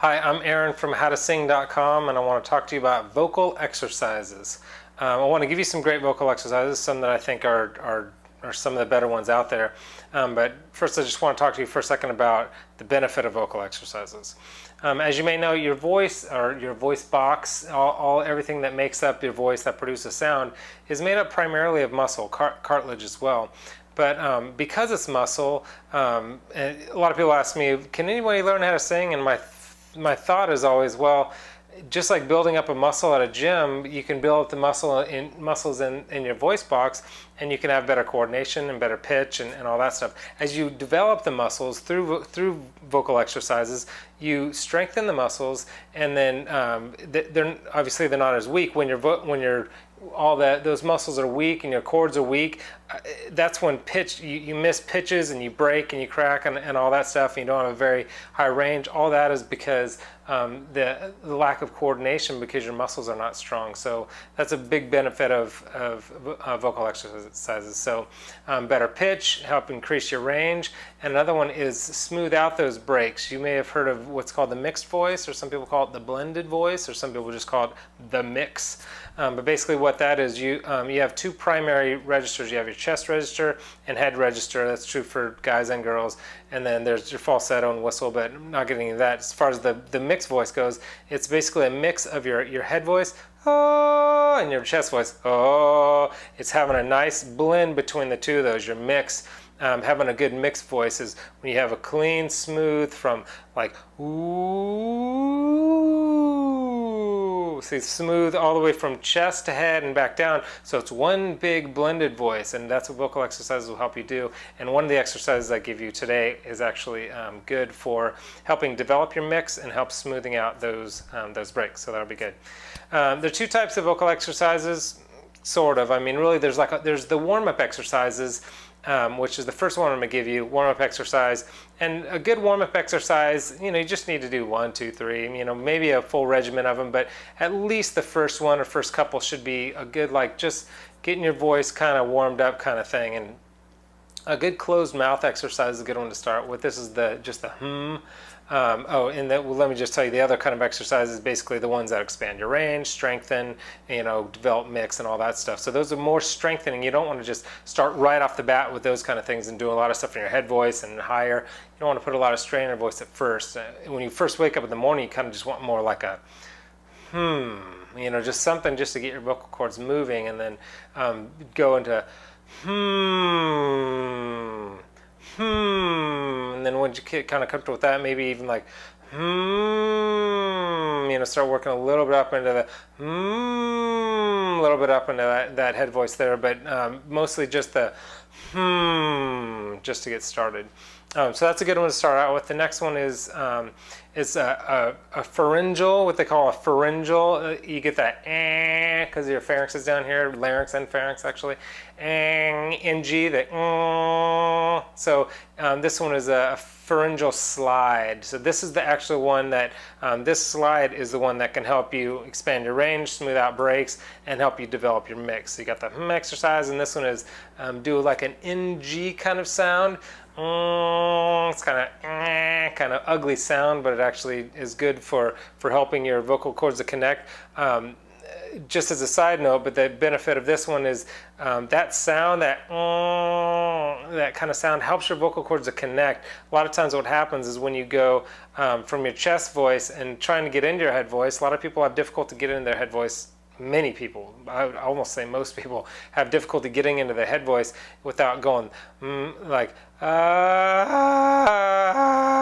Hi, I'm Aaron from howtosing.com, and I want to talk to you about vocal exercises. I want to give you some great vocal exercises, some that I think are some of the better ones out there. But first, I just want to talk to you for a second about the benefit of vocal exercises. As you may know, your voice, or your voice box, everything that makes up your voice that produces sound is made up primarily of muscle, cartilage as well. But because it's muscle, and a lot of people ask me, can anybody learn how to sing? And my thought is always, well, just like building up a muscle at a gym, you can build up the muscles in your voice box, and you can have better coordination and better pitch and all that stuff. As you develop the muscles through vocal exercises, you strengthen the muscles, and then they're not as weak when those muscles are weak and your cords are weak. That's when you miss pitches and you break and you crack and all that stuff, and you don't have a very high range. All that is because the lack of coordination, because your muscles are not strong. So that's a big benefit of vocal exercises. So better pitch, help increase your range. And another one is smooth out those breaks. You may have heard of what's called the mixed voice, or some people call it the blended voice, or some people just call it the mix. But basically what that is, you have two primary registers. You have your chest register and head register. That's true for guys and girls. And then there's your falsetto and whistle, but I'm not getting into that. As far as the mixed voice goes, it's basically a mix of your head voice, oh, and your chest voice, oh. It's having a nice blend between the two of those, your mix. Having a good mixed voice is when you have a clean, smooth from like ooh, see, smooth all the way from chest to head and back down. So it's one big blended voice, and that's what vocal exercises will help you do. And one of the exercises I give you today is actually good for helping develop your mix and help smoothing out those breaks. So that'll be good. There are two types of vocal exercises, sort of. I mean, really, there's the warm-up exercises. Which is the first one I'm going to give you, warm-up exercise. And a good warm-up exercise, you just need to do 1, 2, 3, maybe a full regimen of them, but at least the first one or first couple should be a good, like, just getting your voice kind of warmed up kind of thing. And a good closed mouth exercise is a good one to start with. This is just the hmm. Let me just tell you, the other kind of exercise is basically the ones that expand your range, strengthen, develop mix and all that stuff. So those are more strengthening. You don't want to just start right off the bat with those kind of things and do a lot of stuff in your head voice and higher. You don't want to put a lot of strain in your voice at first. When you first wake up in the morning, you kind of just want more like a just something just to get your vocal cords moving, and then go into and then once you get kind of comfortable with that, maybe even like start working a little bit up into the a little bit up into that head voice there, but mostly just the just to get started. So that's a good one to start out with. The next one is a pharyngeal, what they call a pharyngeal. You get that because your pharynx is down here, larynx and pharynx actually. NG, the So this one is a pharyngeal slide. So this is the actual one that, this slide is the one that can help you expand your range, smooth out breaks, and help you develop your mix. So you got the exercise, and this one is do like an NG kind of sound. It's kind of ugly sound, but it actually is good for helping your vocal cords to connect. Just as a side note, but the benefit of this one is that sound, that kind of sound helps your vocal cords to connect. A lot of times what happens is when you go from your chest voice and trying to get into your head voice, a lot of people have difficulty getting into their head voice. Many people, I would almost say most people, have difficulty getting into the head voice without going like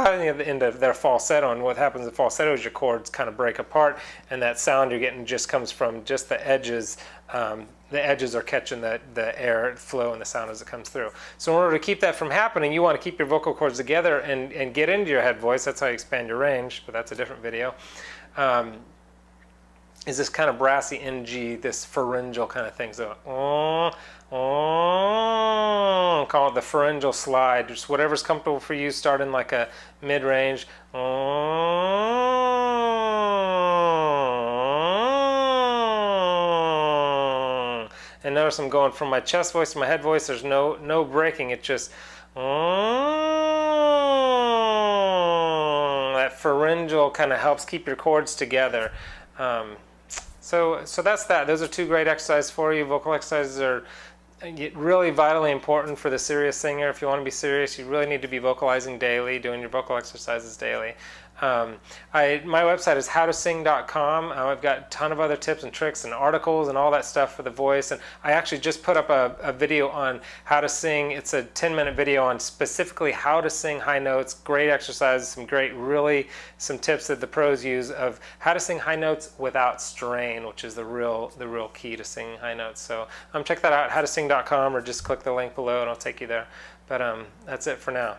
into their falsetto. And what happens in falsetto is your cords kind of break apart, and that sound you're getting just comes from just the edges. The edges are catching the air flow and the sound as it comes through. So in order to keep that from happening, you want to keep your vocal cords together and get into your head voice. That's how you expand your range, but that's a different video. Is this kind of brassy NG, this pharyngeal kind of thing. So, call it the pharyngeal slide. Just whatever's comfortable for you. Start in like a mid-range. And notice I'm going from my chest voice to my head voice. There's no breaking. It's just that pharyngeal kind of helps keep your chords together. So that's that. Those are two great exercises for you. Vocal exercises are really vitally important for the serious singer. If you want to be serious, you really need to be vocalizing daily, doing your vocal exercises daily. My website is howtosing.com. I've got a ton of other tips and tricks and articles and all that stuff for the voice. And I actually just put up a video on how to sing. It's a 10-minute video on specifically how to sing high notes, great exercises, some tips that the pros use of how to sing high notes without strain, which is the real key to singing high notes. So check that out, howtosing.com, or just click the link below and I'll take you there. But that's it for now.